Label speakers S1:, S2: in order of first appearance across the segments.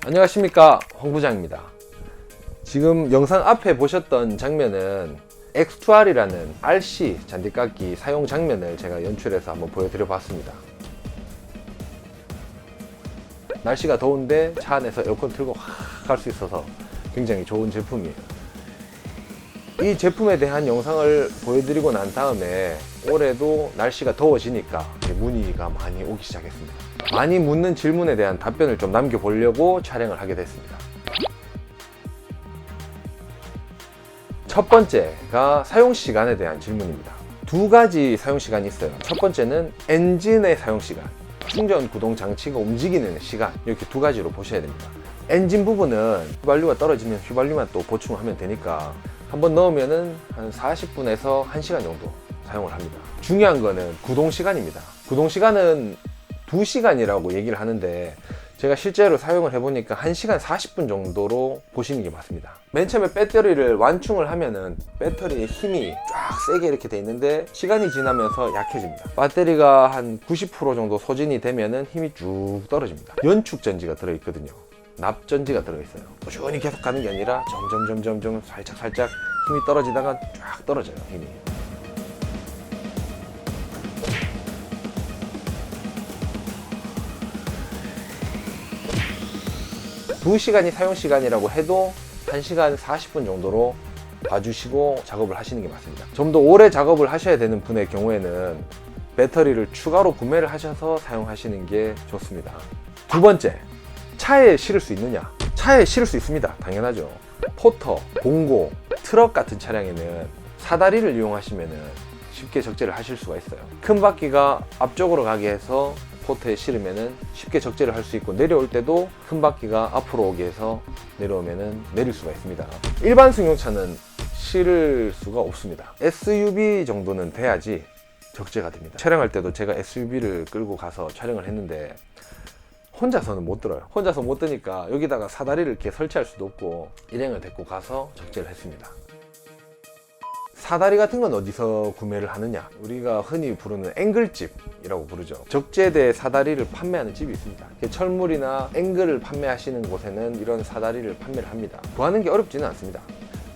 S1: 안녕하십니까, 황 부장입니다. 지금 영상 앞에 보셨던 장면은 X2R이라는 RC 잔디깎기 사용 장면을 제가 연출해서 한번 보여드려 봤습니다. 날씨가 더운데 차 안에서 에어컨 틀고 확 갈 수 있어서 굉장히 좋은 제품이에요. 이 제품에 대한 영상을 보여드리고 난 다음에 올해도 날씨가 더워지니까 문의가 많이 오기 시작했습니다. 많이 묻는 질문에 대한 답변을 좀 남겨보려고 촬영을 하게 됐습니다. 첫 번째가 사용시간에 대한 질문입니다. 두 가지 사용시간이 있어요. 첫 번째는 엔진의 사용시간, 충전 구동 장치가 움직이는 시간, 이렇게 두 가지로 보셔야 됩니다. 엔진 부분은 휘발유가 떨어지면 휘발유만 또 보충하면 되니까 한번 넣으면은 한 40분에서 1시간 정도 사용을 합니다. 중요한 거는 구동 시간입니다. 구동 시간은 2시간이라고 얘기를 하는데 제가 실제로 사용을 해보니까 1시간 40분 정도로 보시는 게 맞습니다. 맨 처음에 배터리를 완충을 하면은 배터리의 힘이 쫙 세게 이렇게 돼 있는데 시간이 지나면서 약해집니다. 배터리가 한 90% 정도 소진이 되면은 힘이 쭉 떨어집니다. 연축 전지가 들어있거든요. 납전지가 들어있어요. 꾸준히 계속 가는 게 아니라 점점 살짝 힘이 떨어지다가 쫙 떨어져요, 힘이. 두 시간이 사용시간이라고 해도 1시간 40분 정도로 봐주시고 작업을 하시는 게 맞습니다. 좀 더 오래 작업을 하셔야 되는 분의 경우에는 배터리를 추가로 구매를 하셔서 사용하시는 게 좋습니다. 두 번째, 차에 실을 수 있느냐? 차에 실을 수 있습니다. 당연하죠. 포터, 봉고, 트럭 같은 차량에는 사다리를 이용하시면 쉽게 적재를 하실 수가 있어요. 큰 바퀴가 앞쪽으로 가게 해서 포터에 실으면 쉽게 적재를 할 수 있고, 내려올 때도 큰 바퀴가 앞으로 오게 해서 내려오면 내릴 수가 있습니다. 일반 승용차는 실을 수가 없습니다. SUV 정도는 돼야지 적재가 됩니다. 촬영할 때도 제가 SUV를 끌고 가서 촬영을 했는데 혼자서는 못 들어요. 혼자서 못 드니까 여기다가 사다리를 이렇게 설치할 수도 없고 일행을 데리고 가서 적재를 했습니다. 사다리 같은 건 어디서 구매를 하느냐? 우리가 흔히 부르는 앵글집이라고 부르죠. 적재대 사다리를 판매하는 집이 있습니다. 철물이나 앵글을 판매하시는 곳에는 이런 사다리를 판매를 합니다. 구하는 게 어렵지는 않습니다.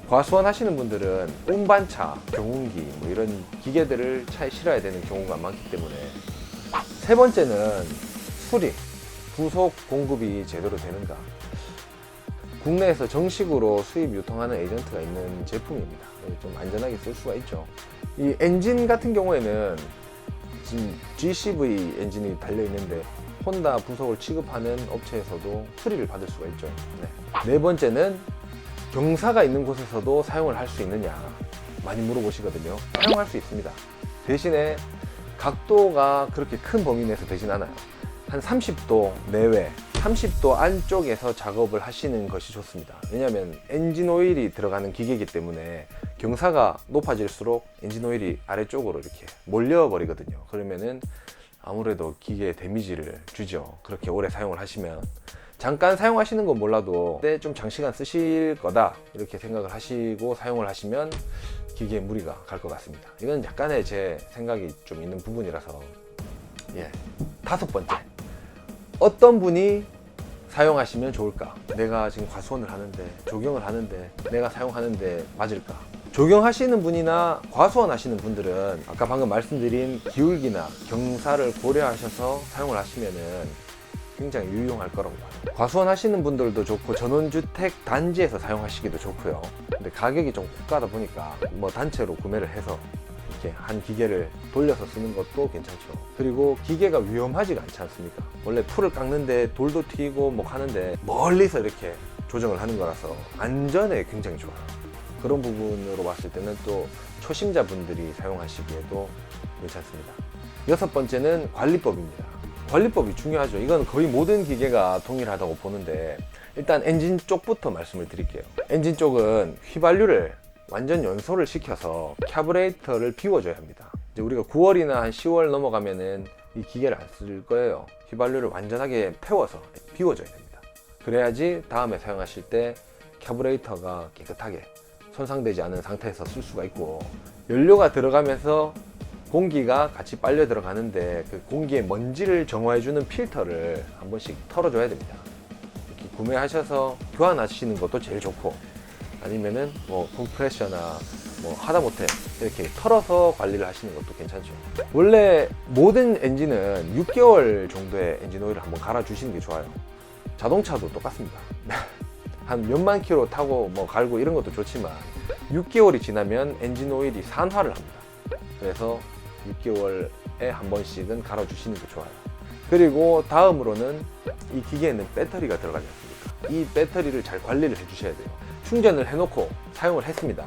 S1: 과수원 하시는 분들은 운반차, 경운기 뭐 이런 기계들을 차에 실어야 되는 경우가 많기 때문에. 세 번째는 수리, 부속 공급이 제대로 되는가. 국내에서 정식으로 수입 유통하는 에이전트가 있는 제품입니다. 좀 안전하게 쓸 수가 있죠. 이 엔진 같은 경우에는 지금 GCV 엔진이 달려 있는데 혼다 부속을 취급하는 업체에서도 수리를 받을 수가 있죠. 네 번째는 경사가 있는 곳에서도 사용을 할 수 있느냐 많이 물어보시거든요. 사용할 수 있습니다. 대신에 각도가 그렇게 큰 범위 내에서 되진 않아요. 한 30도 내외, 30도 안쪽에서 작업을 하시는 것이 좋습니다. 왜냐하면 엔진 오일이 들어가는 기계이기 때문에 경사가 높아질수록 엔진 오일이 아래쪽으로 이렇게 몰려버리거든요. 그러면은 아무래도 기계에 데미지를 주죠. 그렇게 오래 사용을 하시면. 잠깐 사용하시는 건 몰라도 좀 장시간 쓰실 거다 이렇게 생각을 하시고 사용을 하시면 기계에 무리가 갈 것 같습니다. 이건 약간의 제 생각이 좀 있는 부분이라서. 다섯 번째, 어떤 분이 사용하시면 좋을까? 내가 지금 과수원을 하는데, 조경을 하는데, 내가 사용하는데 맞을까? 조경하시는 분이나 과수원 하시는 분들은 아까 방금 말씀드린 기울기나 경사를 고려하셔서 사용을 하시면은 굉장히 유용할 거라고 봐요. 과수원 하시는 분들도 좋고 전원주택 단지에서 사용하시기도 좋고요. 근데 가격이 좀 고가다 보니까 뭐 단체로 구매를 해서 이렇게 한 기계를 돌려서 쓰는 것도 괜찮죠. 그리고 기계가 위험하지가 않지 않습니까? 원래 풀을 깎는데 돌도 튀고 뭐 하는데 멀리서 이렇게 조정을 하는 거라서 안전에 굉장히 좋아요. 그런 부분으로 봤을 때는 또 초심자분들이 사용하시기에도 괜찮습니다. 여섯 번째는 관리법입니다. 관리법이 중요하죠. 이건 거의 모든 기계가 동일하다고 보는데 일단 엔진 쪽부터 말씀을 드릴게요. 엔진 쪽은 휘발유를 완전 연소를 시켜서 카브레이터를 비워줘야 합니다. 이제 우리가 9월이나 한 10월 넘어가면은 이 기계를 안 쓸 거예요. 휘발유를 완전하게 태워서 비워줘야 됩니다. 그래야지 다음에 사용하실 때 카브레이터가 깨끗하게 손상되지 않은 상태에서 쓸 수가 있고, 연료가 들어가면서 공기가 같이 빨려 들어가는데 그 공기의 먼지를 정화해주는 필터를 한 번씩 털어줘야 됩니다. 구매하셔서 교환하시는 것도 제일 좋고, 아니면은 뭐 컴프레셔나 뭐 하다못해 이렇게 털어서 관리를 하시는 것도 괜찮죠. 원래 모든 엔진은 6개월 정도의 엔진 오일을 한번 갈아 주시는 게 좋아요. 자동차도 똑같습니다. 한 몇만 킬로 타고 뭐 갈고 이런 것도 좋지만 6개월이 지나면 엔진 오일이 산화를 합니다. 그래서 6개월에 한 번씩은 갈아 주시는 게 좋아요. 그리고 다음으로는 이 기계에는 배터리가 들어가지 않습니까? 이 배터리를 잘 관리를 해 주셔야 돼요. 충전을 해놓고 사용을 했습니다.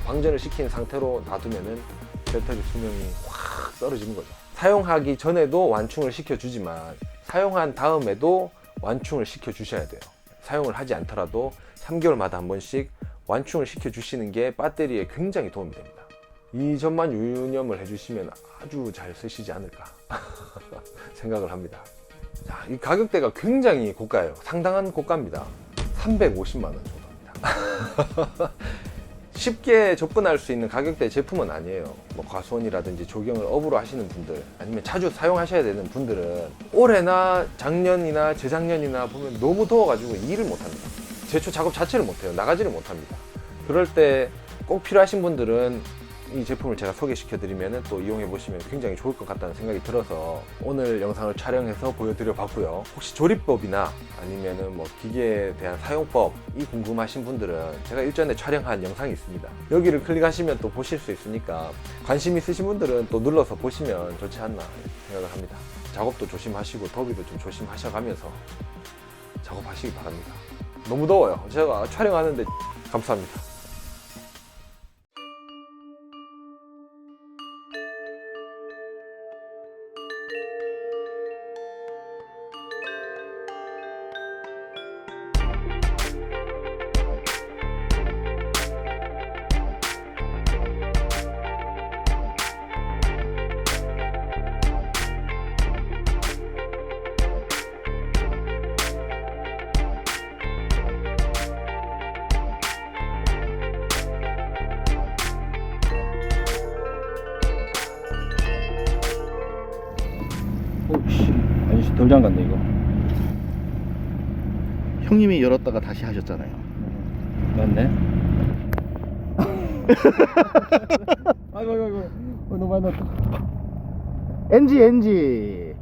S1: 방전을 시킨 상태로 놔두면은 배터리 수명이 확 떨어지는 거죠. 사용하기 전에도 완충을 시켜주지만 사용한 다음에도 완충을 시켜주셔야 돼요. 사용을 하지 않더라도 3개월마다 한 번씩 완충을 시켜주시는 게 배터리에 굉장히 도움이 됩니다. 이 점만 유념을 해주시면 아주 잘 쓰시지 않을까 생각을 합니다. 자, 이 가격대가 굉장히 고가예요. 상당한 고가입니다. 350만 원 정도입니다. 쉽게 접근할 수 있는 가격대 제품은 아니에요. 뭐 과수원이라든지 조경을 업으로 하시는 분들, 아니면 자주 사용하셔야 되는 분들은 올해나 작년이나 재작년이나 보면 너무 더워가지고 일을 못합니다. 제초 작업 자체를 못해요. 나가지를 못합니다. 그럴 때 꼭 필요하신 분들은 이 제품을 제가 소개시켜 드리면 또 이용해 보시면 굉장히 좋을 것 같다는 생각이 들어서 오늘 영상을 촬영해서 보여드려 봤고요. 혹시 조립법이나 아니면은 뭐 기계에 대한 사용법이 궁금하신 분들은 제가 일전에 촬영한 영상이 있습니다. 여기를 클릭하시면 또 보실 수 있으니까 관심 있으신 분들은 또 눌러서 보시면 좋지 않나 생각을 합니다. 작업도 조심하시고 더위도 좀 조심하셔가면서 작업하시기 바랍니다. 너무 더워요. 제가 촬영하는데 감사합니다.
S2: 오씨, 아저씨 덜 잠갔네 이거.
S3: 형님이 열었다가 다시 하셨잖아요.
S2: 맞네. 아이고 너무 많이 넣었다.
S3: NG